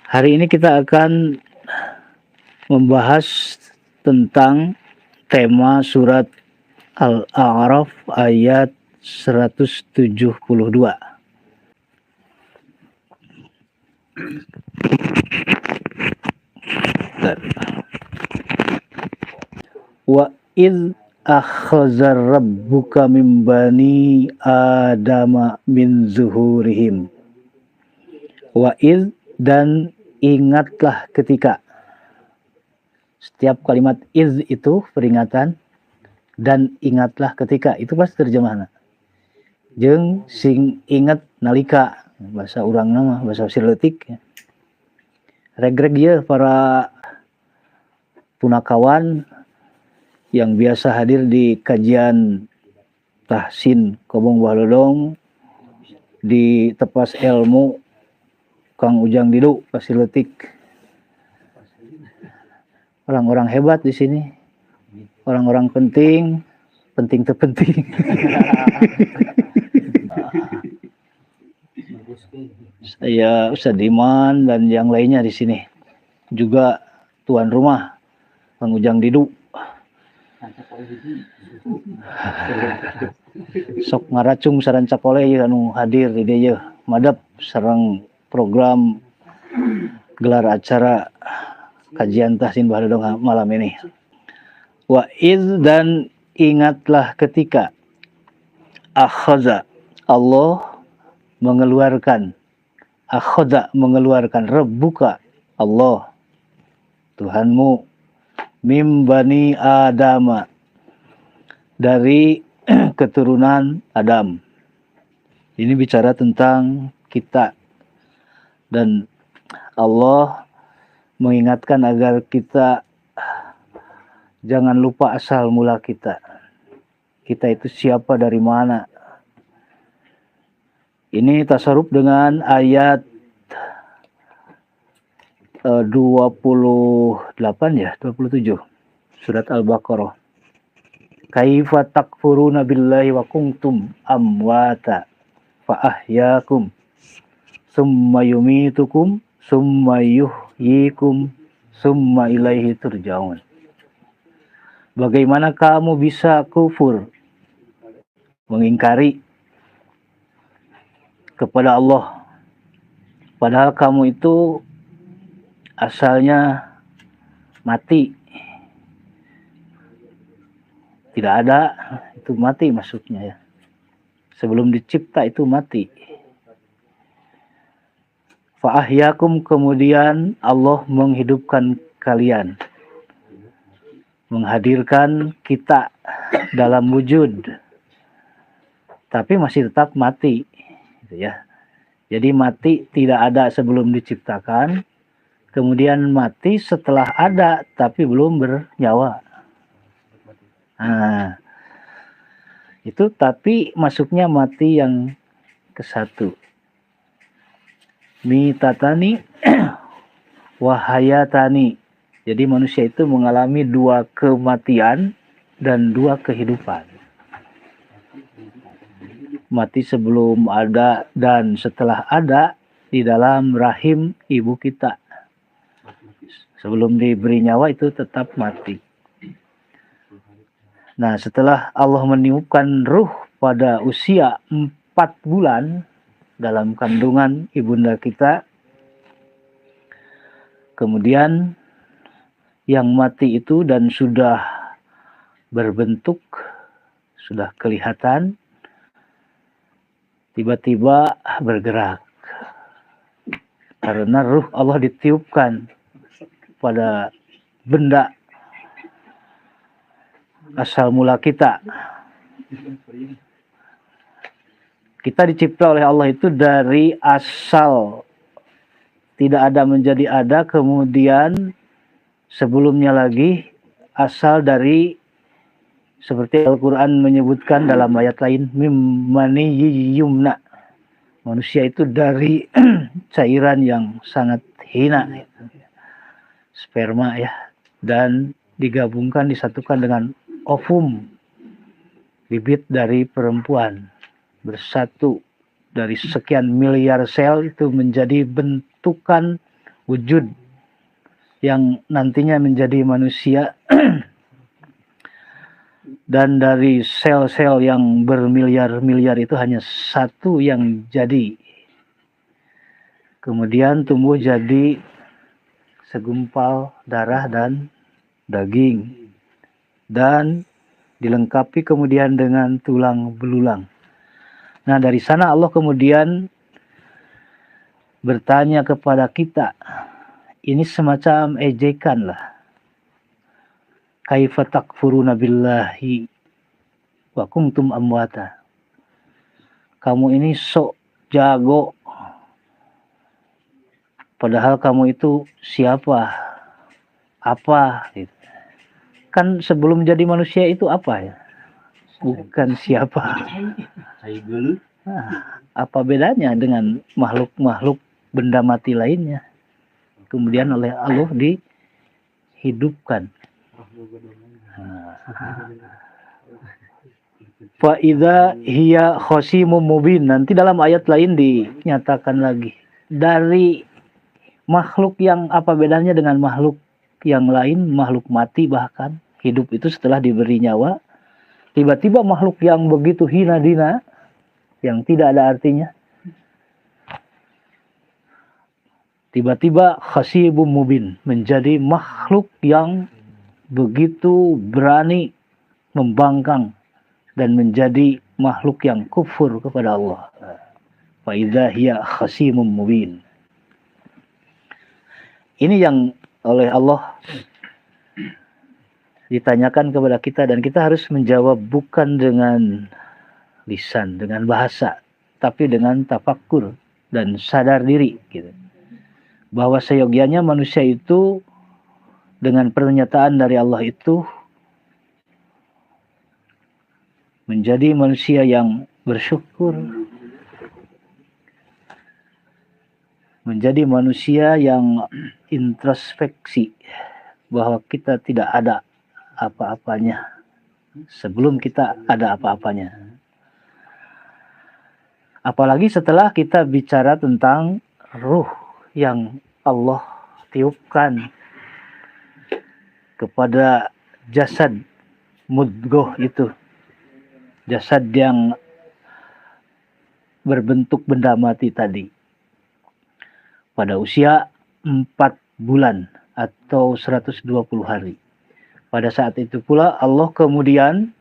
Hari ini kita akan membahas tentang tema surat Al-A'raf ayat 172. Wa id akhazar rabbuka min bani adama min zuhurihim. Wa id, dan ingatlah ketika. Setiap kalimat iz itu peringatan, dan ingatlah ketika itu pas terjemahan. Jeung sing ingat nalika, bahasa urang nama bahasa siletik. Regreg ya para punakawan yang biasa hadir di kajian tahsin Kobong Balodong di Tepas Ilmu Kang Ujang Didu Pasiletik. Orang-orang hebat di sini, orang-orang penting terpenting. Saya Ustadz Iman dan yang lainnya di sini, juga tuan rumah Kang Ujang Didu. Sok ngaracung sareng cakole anu hadir di dieu madep sareng program gelar acara kajian tahsin Balodong malam ini. Wa iz, dan ingatlah ketika akhaza, Allah mengeluarkan, akhaza mengeluarkan, rabbuka Allah Tuhanmu, mim bani Adama dari keturunan Adam. Ini bicara tentang kita, dan Allah mengingatkan agar kita jangan lupa asal mula kita. Kita itu siapa, dari mana. Ini tasarruf dengan ayat 27 surat Al-Baqarah. Kaifa takfuruna billahi wa kuntum amwata fa ahyaakum summa yumitukum summa yuhyikum summa ilaihi turja'un. Bagaimana kamu bisa kufur, mengingkari kepada Allah, padahal kamu itu asalnya mati, tidak ada, itu mati maksudnya ya. Sebelum dicipta itu mati. Fa'ahyakum, kemudian Allah menghidupkan kalian, menghadirkan kita dalam wujud, tapi masih tetap mati, gitu ya. Jadi mati tidak ada sebelum diciptakan, kemudian mati setelah ada tapi belum bernyawa. Nah, itu tapi masuknya mati yang ke-1. Mitatani wahayatani. Jadi manusia itu mengalami 2 kematian dan 2 kehidupan. Mati sebelum ada dan setelah ada di dalam rahim ibu kita. Sebelum diberi nyawa itu tetap mati. Nah, setelah Allah meniupkan ruh pada usia 4 bulan dalam kandungan ibunda kita, kemudian yang mati itu dan sudah berbentuk, sudah kelihatan, tiba-tiba bergerak. Karena ruh Allah ditiupkan pada benda asal mula kita. Kita dicipta oleh Allah itu dari asal tidak ada menjadi ada, kemudian sebelumnya lagi asal dari, seperti Al-Quran menyebutkan dalam ayat lain, mimani yumna. Manusia itu dari cairan yang sangat hina, sperma ya, dan digabungkan, disatukan dengan ovum, bibit dari perempuan, bersatu dari sekian miliar sel itu menjadi bentukan wujud yang nantinya menjadi manusia dan dari sel-sel yang bermiliar-miliar itu hanya satu yang jadi. Kemudian tumbuh jadi segumpal darah dan daging dan dilengkapi kemudian dengan tulang belulang. Nah, dari sana Allah kemudian bertanya kepada kita, ini semacam ejekan lah. Kaifa takfuruna billahi wa kuntum amwata. Kamu ini sok jago, padahal kamu itu siapa? Apa? Gitu. Kan sebelum jadi manusia itu apa ya? Bukan siapa. Nah, apa bedanya dengan makhluk-makhluk benda mati lainnya? Kemudian oleh Allah dihidupkan. Fa idza hiya khasimun mubin. Nanti dalam ayat lain dinyatakan lagi. Dari makhluk yang apa bedanya dengan makhluk yang lain, makhluk mati bahkan, hidup itu setelah diberi nyawa, tiba-tiba makhluk yang begitu hina dina, yang tidak ada artinya, tiba-tiba khasibum mubin, menjadi makhluk yang begitu berani membangkang dan menjadi makhluk yang kufur kepada Allah. Fa idza hiya khasimum mubin. Ini yang oleh Allah ditanyakan kepada kita, dan kita harus menjawab bukan dengan lisan, dengan bahasa, tapi dengan tafakkur dan sadar diri gitu. Bahwa seyogianya manusia itu dengan pernyataan dari Allah itu menjadi manusia yang bersyukur, menjadi manusia yang introspeksi bahwa kita tidak ada apa-apanya sebelum kita ada apa-apanya. Apalagi setelah kita bicara tentang ruh yang Allah tiupkan kepada jasad mudghah itu, jasad yang berbentuk benda mati tadi, pada usia 4 bulan atau 120 hari. Pada saat itu pula Allah kemudian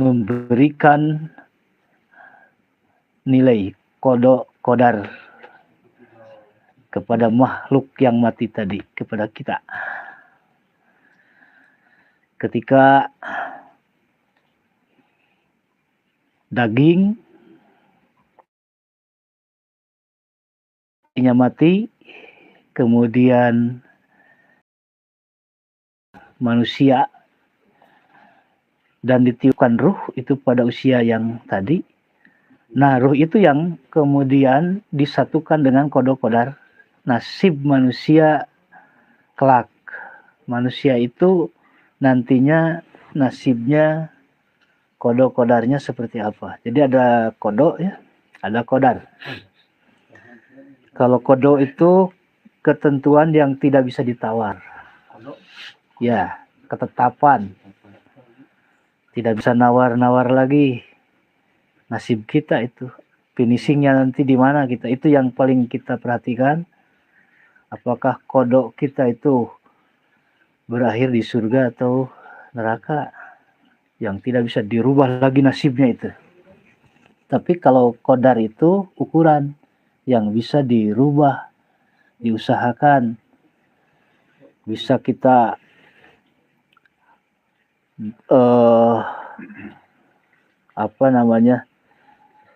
memberikan nilai qadar kepada makhluk yang mati tadi, kepada kita. Ketika daging mati, kemudian manusia, dan ditiupkan ruh itu pada usia yang tadi. Nah, ruh itu yang kemudian disatukan dengan qada nasib manusia kelak. Manusia itu nantinya nasibnya qadarnya seperti apa. Jadi ada qada ya, ada qadar. Kalau qada itu ketentuan yang tidak bisa ditawar. Ya, ketetapan. Tidak bisa nawar-nawar lagi. Nasib kita itu, finishingnya nanti di mana kita, itu yang paling kita perhatikan. Apakah qada kita itu berakhir di surga atau neraka, yang tidak bisa dirubah lagi nasibnya itu. Tapi kalau qadar itu ukuran yang bisa dirubah, diusahakan, bisa kita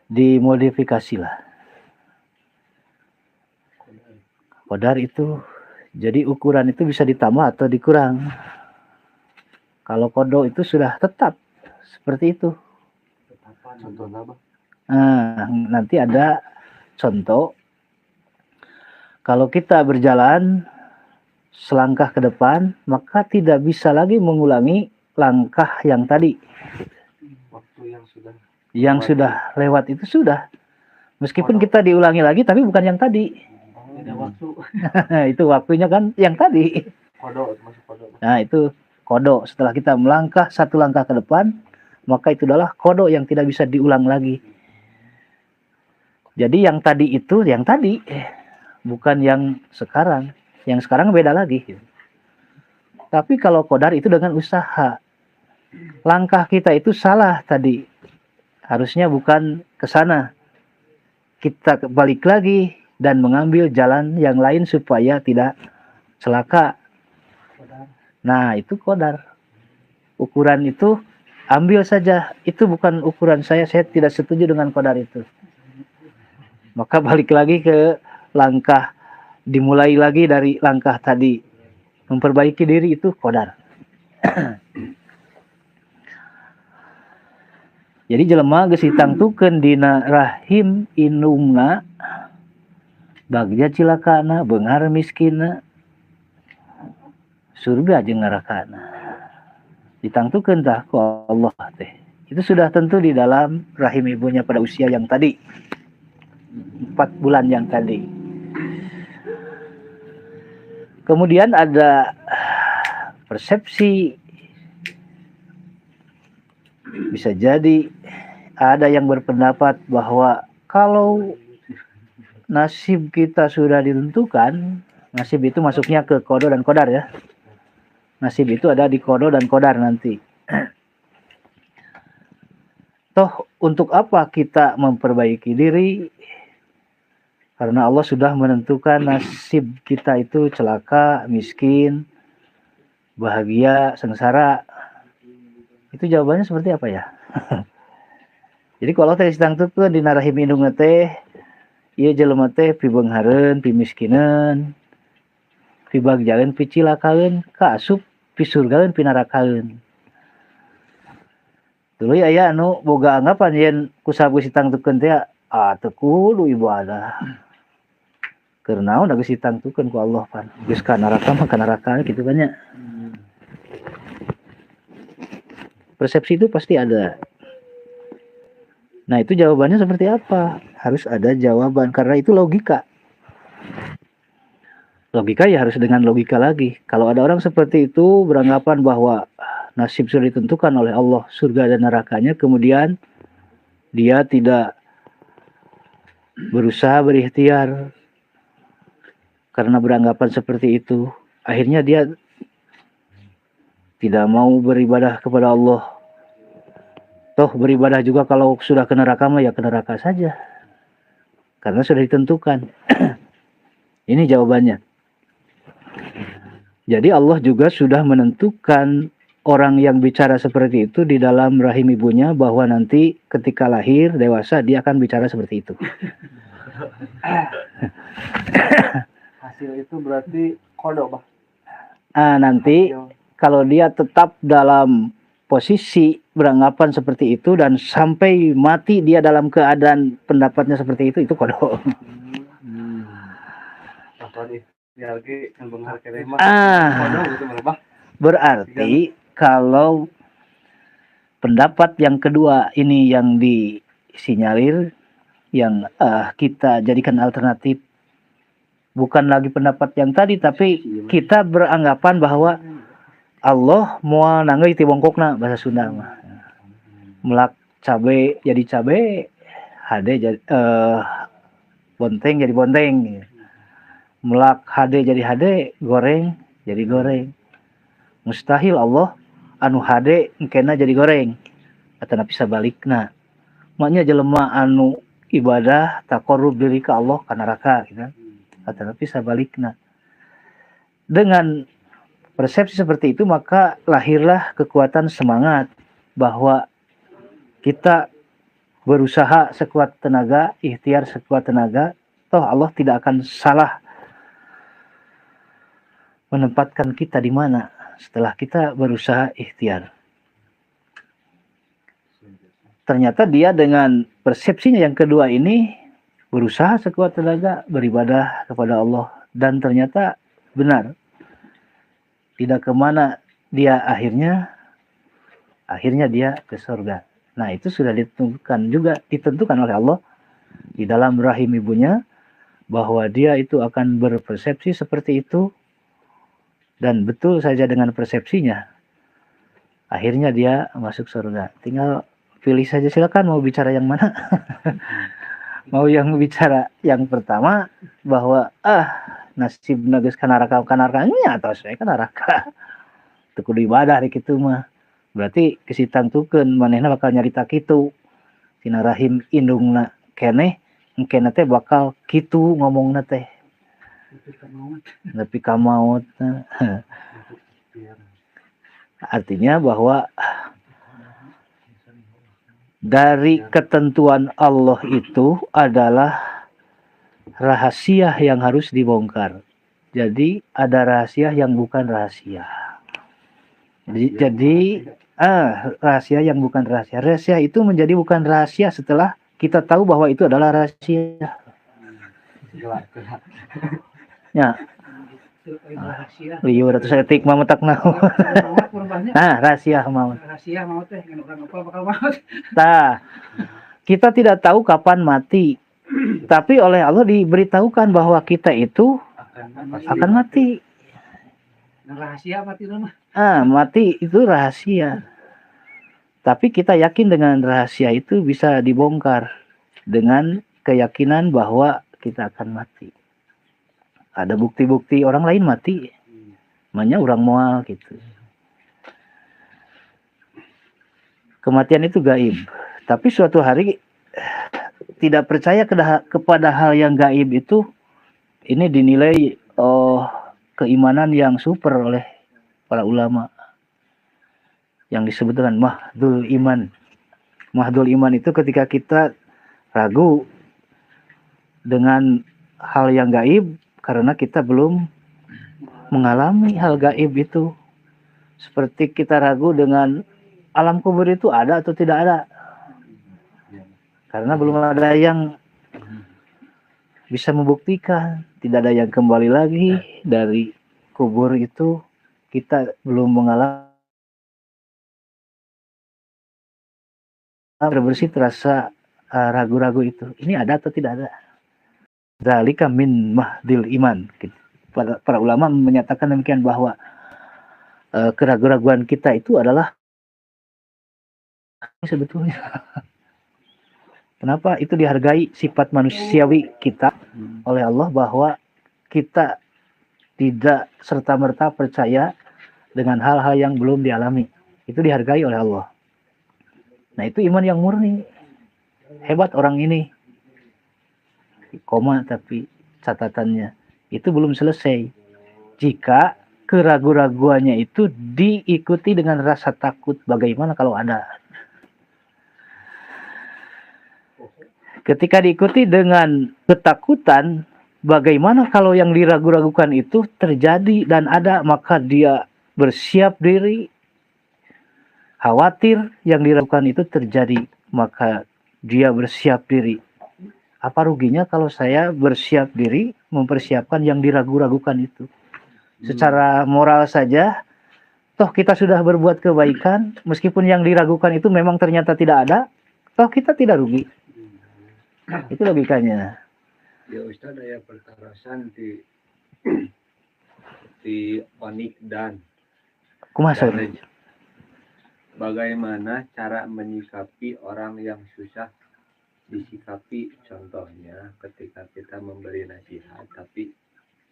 dimodifikasi lah. Qadar itu, jadi ukuran itu bisa ditambah atau dikurang. Kalau qada itu sudah tetap seperti itu. Nah, nanti ada contoh. Kalau kita berjalan selangkah ke depan, maka tidak bisa lagi mengulangi langkah yang tadi. Waktu yang sudah lewat itu sudah. Meskipun kita diulangi lagi, tapi bukan yang tadi. Itu waktunya kan yang tadi. Kodo, masuk kodo. Nah, itu kodo. Setelah kita melangkah satu langkah ke depan, maka itu adalah kodo yang tidak bisa diulang lagi. Jadi yang tadi itu yang tadi, bukan yang sekarang. Yang sekarang beda lagi. Tapi kalau qadar itu dengan usaha. Langkah kita itu salah tadi. Harusnya bukan ke sana. Kita balik lagi dan mengambil jalan yang lain supaya tidak celaka. Nah, itu qadar. Ukuran itu ambil saja. Itu bukan ukuran saya tidak setuju dengan qadar itu. Maka balik lagi ke langkah, dimulai lagi dari langkah tadi. Memperbaiki diri itu qadar. Jadi jelema geus ditangtukeun dina rahim indungna bagja cilakana, beunghar miskinna, surga jeung nerakana. Ditangtukeun tah ku Allah teh. Itu sudah tentu di dalam rahim ibunya pada usia yang tadi. 4 bulan yang tadi. Kemudian ada persepsi. Bisa jadi ada yang berpendapat bahwa kalau nasib kita sudah ditentukan, nasib itu masuknya ke kodo dan kodar ya. Nasib itu ada di kodo dan kodar nanti. Toh untuk apa kita memperbaiki diri? Karena Allah sudah menentukan nasib kita itu celaka, miskin, bahagia, sengsara. Itu jawabannya seperti apa ya? Jadi kalau teh ditangtukeun dina rahim indung teh, ieu jelema teh pi beunghareun, pi miskineun, pi bagjaeun, pi cilakaeun, kaasup pi surgaeun, pi narakaeun. Tuluy aya anu boga anggapan yen kusabab ditangtukeun teh teu kudu ibadah. Keur naon da geus ditangtukeun ku Allah pan. Geus ka neraka mah ka neraka kitu kan nya. Persepsi itu pasti ada. Nah, itu jawabannya seperti apa? Harus ada jawaban karena itu logika. Logika ya harus dengan logika lagi. Kalau ada orang seperti itu beranggapan bahwa nasib sudah ditentukan oleh Allah, surga dan nerakanya, kemudian dia tidak berusaha berikhtiar karena beranggapan seperti itu, akhirnya dia tidak mau beribadah kepada Allah. Toh beribadah juga kalau sudah ke neraka mah ya ke neraka saja. Karena sudah ditentukan. Ini jawabannya. Jadi Allah juga sudah menentukan orang yang bicara seperti itu di dalam rahim ibunya bahwa nanti ketika lahir dewasa dia akan bicara seperti itu. Hasil itu berarti kodo, Bah. Nanti kalau dia tetap dalam posisi beranggapan seperti itu dan sampai mati dia dalam keadaan pendapatnya seperti itu kodo. Berarti kalau pendapat yang kedua ini yang disinyalir, yang kita jadikan alternatif, bukan lagi pendapat yang tadi, tapi kita beranggapan bahwa Allah moal nanggeuy ti bongkokna bahasa Sunda mah. Melak cabe jadi cabe, hade jadi bonteng jadi bonteng. Melak hade jadi hade, goreng jadi goreng. Mustahil Allah anu hade engkena jadi goreng. Atana bisa balikna. Maknya jelema anu ibadah taqarrub diri ka Allah ka neraka gitu. Atana bisa balikna. Dengan persepsi seperti itu maka lahirlah kekuatan semangat bahwa kita berusaha sekuat tenaga, ikhtiar sekuat tenaga, toh Allah tidak akan salah menempatkan kita di mana setelah kita berusaha ikhtiar. Ternyata dia dengan persepsinya yang kedua ini berusaha sekuat tenaga beribadah kepada Allah dan ternyata benar. Tidak kemana dia akhirnya dia ke surga. Nah itu sudah ditentukan oleh Allah di dalam rahim ibunya bahwa dia itu akan berpersepsi seperti itu, dan betul saja dengan persepsinya, akhirnya dia masuk surga. Tinggal pilih saja, silakan mau bicara yang mana. Mau yang bicara yang pertama bahwa nasib nages kanaraka atau saya kan neraka. Teu kudu ibadah di kitu mah. Berarti kesitantukeun manehna bakal nyarita kitu. Tina rahim indungna keneh engkena teh bakal kitu ngomongna teh. Nepi ka maut. Artinya bahwa dari ketentuan Allah itu adalah rahasia yang harus dibongkar. Jadi ada rahasia yang bukan rahasia. Jadi rahasia yang bukan rahasia. Rahasia itu menjadi bukan rahasia setelah kita tahu bahwa itu adalah rahasia. Ya. Liur atau setik mametak naon. Nah, rahasia maut. Rahasia maut teh ngan urang apal bakal maut. Nah, kita tidak tahu kapan mati. Tapi oleh Allah diberitahukan bahwa kita itu akan mati. Rahasia mati mah. Mati itu rahasia. Tapi kita yakin dengan rahasia itu bisa dibongkar dengan keyakinan bahwa kita akan mati. Ada bukti-bukti orang lain mati, makanya orang moal gitu. Kematian itu gaib, tapi suatu hari tidak percaya kepada hal yang gaib itu, ini dinilai keimanan yang super oleh para ulama, yang disebut dengan mahdul iman. Mahdul iman itu ketika kita ragu dengan hal yang gaib karena kita belum mengalami hal gaib itu. Seperti kita ragu dengan alam kubur itu ada atau tidak ada, karena belum ada yang bisa membuktikan. Tidak ada yang kembali lagi dari kubur itu. Kita belum mengalami terbersih terasa ragu-ragu itu. Ini ada atau tidak ada. Zalika min mahdil iman. Para ulama menyatakan demikian bahwa keraguan-raguan kita itu adalah sebetulnya. Kenapa itu dihargai sifat manusiawi kita oleh Allah, bahwa kita tidak serta-merta percaya dengan hal-hal yang belum dialami. Itu dihargai oleh Allah. Nah, itu iman yang murni. Hebat orang ini. Koma, tapi catatannya itu belum selesai. Jika keraguan-raguannya itu diikuti dengan rasa takut, bagaimana kalau ada? Ketika diikuti dengan ketakutan, bagaimana kalau yang diragu-ragukan itu terjadi dan ada? Maka dia bersiap diri. Khawatir yang diragukan itu terjadi, maka dia bersiap diri. Apa ruginya kalau saya bersiap diri mempersiapkan yang diragu-ragukan itu? Secara moral saja, toh kita sudah berbuat kebaikan, meskipun yang diragukan itu memang ternyata tidak ada, toh kita tidak rugi. Itu logikanya. Ya Ustaz, aya pertarasan di panik dan Kumaha? bagaimana cara menyikapi orang yang susah disikapi. Contohnya ketika kita memberi nasihat tapi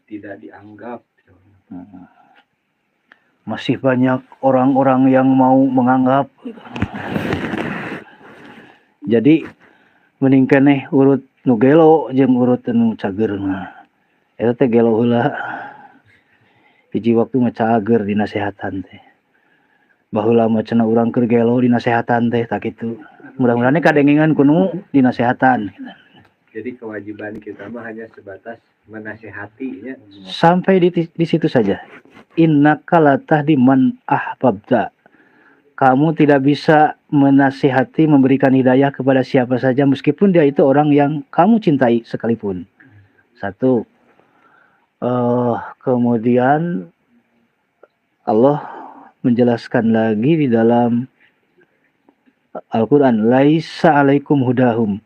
tidak dianggap. Masih banyak orang-orang yang mau menganggap. Jadi mending keneh urut nu gelo jeung urut nu cager mah. Eta teh gelo heula. Hiji waktu mah cager dinasehatan teh. Baheula mah cenah urang keur gelo dinasehatan teh tak kitu. Mudah-mudahan kadengengan kuno dinasehatan. Jadi kewajiban kita mah hanya sebatas menasehatinya. Sampai di situ saja. Innaka la tahdi man ahbabta. Kamu tidak bisa menasihati, memberikan hidayah kepada siapa saja, meskipun dia itu orang yang kamu cintai sekalipun. Satu. Kemudian Allah menjelaskan lagi di dalam Al-Quran, laisa alaikum hudahum.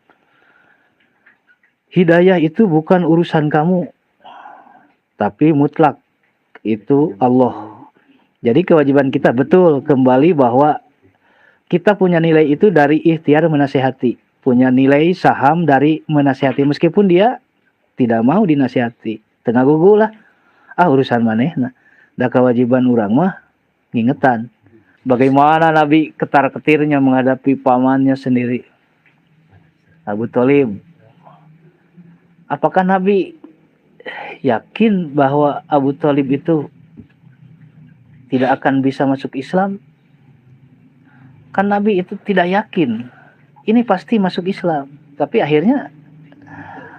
hidayah itu bukan urusan kamu, tapi mutlak itu Allah. Jadi kewajiban kita betul kembali bahwa kita punya nilai itu dari ikhtiar menasihati, punya nilai saham dari menasihati meskipun dia tidak mau dinasihati. Tengah gugu lah, urusan manehna. Da kewajiban urang mah ngingetan. Bagaimana Nabi ketar-ketirnya menghadapi pamannya sendiri, Abu Thalib. Apakah Nabi yakin bahwa Abu Thalib itu tidak akan bisa masuk Islam? Kan Nabi itu tidak yakin. Ini pasti masuk Islam. Tapi akhirnya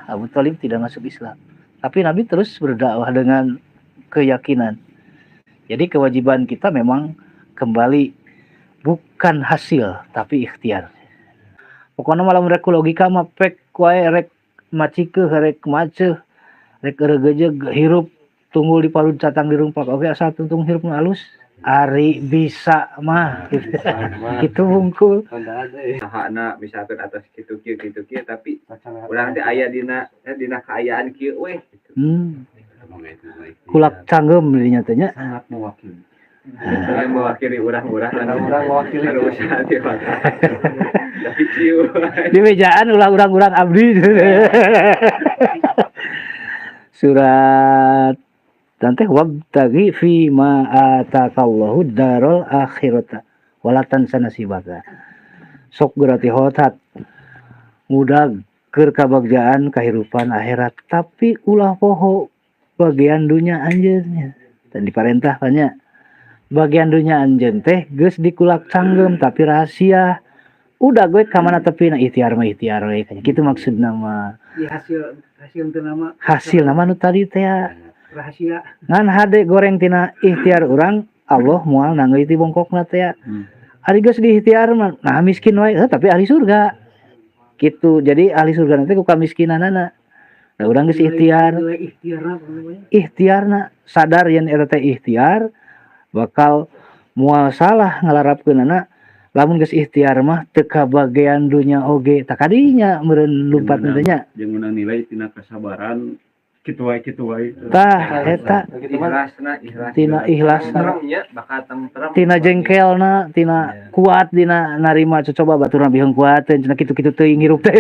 Abu Thalib tidak masuk Islam. Tapi Nabi terus berdakwah dengan keyakinan. Jadi kewajiban kita memang kembali bukan hasil tapi ikhtiar. Pokoknya malam rek logika mah pek wae rek macike rek maceh rek regeje hirup tunggul di palud catang di rumpak oke asal tuntung hirup halus ari bisa mah gitu bungkul sahana misalkan atas kitu kieu tapi urang teh aya dina kaayaan kieu we kulak canggem dinya teh nya sangat mewakili. saya mewakili urang-urang Urang mewakili usaha teh tapi kieu di mejaan ulah urang-urang abdi. Surat tante wabtagi fi ma atakallahu darul akhirata wala tansa nasibaka. Sok berarti hotat mudag keur kabagjaan kahirupan akhirat tapi ulah poho bagian dunia anjeunnya. Dan diparentah banyak bagian dunia anjeun teh geus dikulak canggem tapi rahasia. Udah gue ka mana tepi na ikhtiar we kanya kitu maksudna mah. Di hasil teu nama Hasil nama nu tadi teh rahasia. ngan hade goreng tina ikhtiar urang Allah moal nanggeuy ti bongkokna teh. Ari geus di ikhtiar mah nah miskin wae tapi ahli surga. Gitu. Jadi ahli surga nanti ku kamiskinanana. Da urang geus ikhtiar. Ikhtiarna sadar yen eta teh ikhtiar bakal moal salah ngalarapkeunana. Lamun geus ikhtiar mah teu kabagean dunya oge tak kadinya meureun lumpat teh nya. Jeung meunang nilai tina kesabaran kitu wae. Tah eta tina ikhlasna tentremnya bakal tentrem tina jengkelna tina kuat dina narima coba baturna biheung kuat cenah kitu-kitu teuing hirup teh.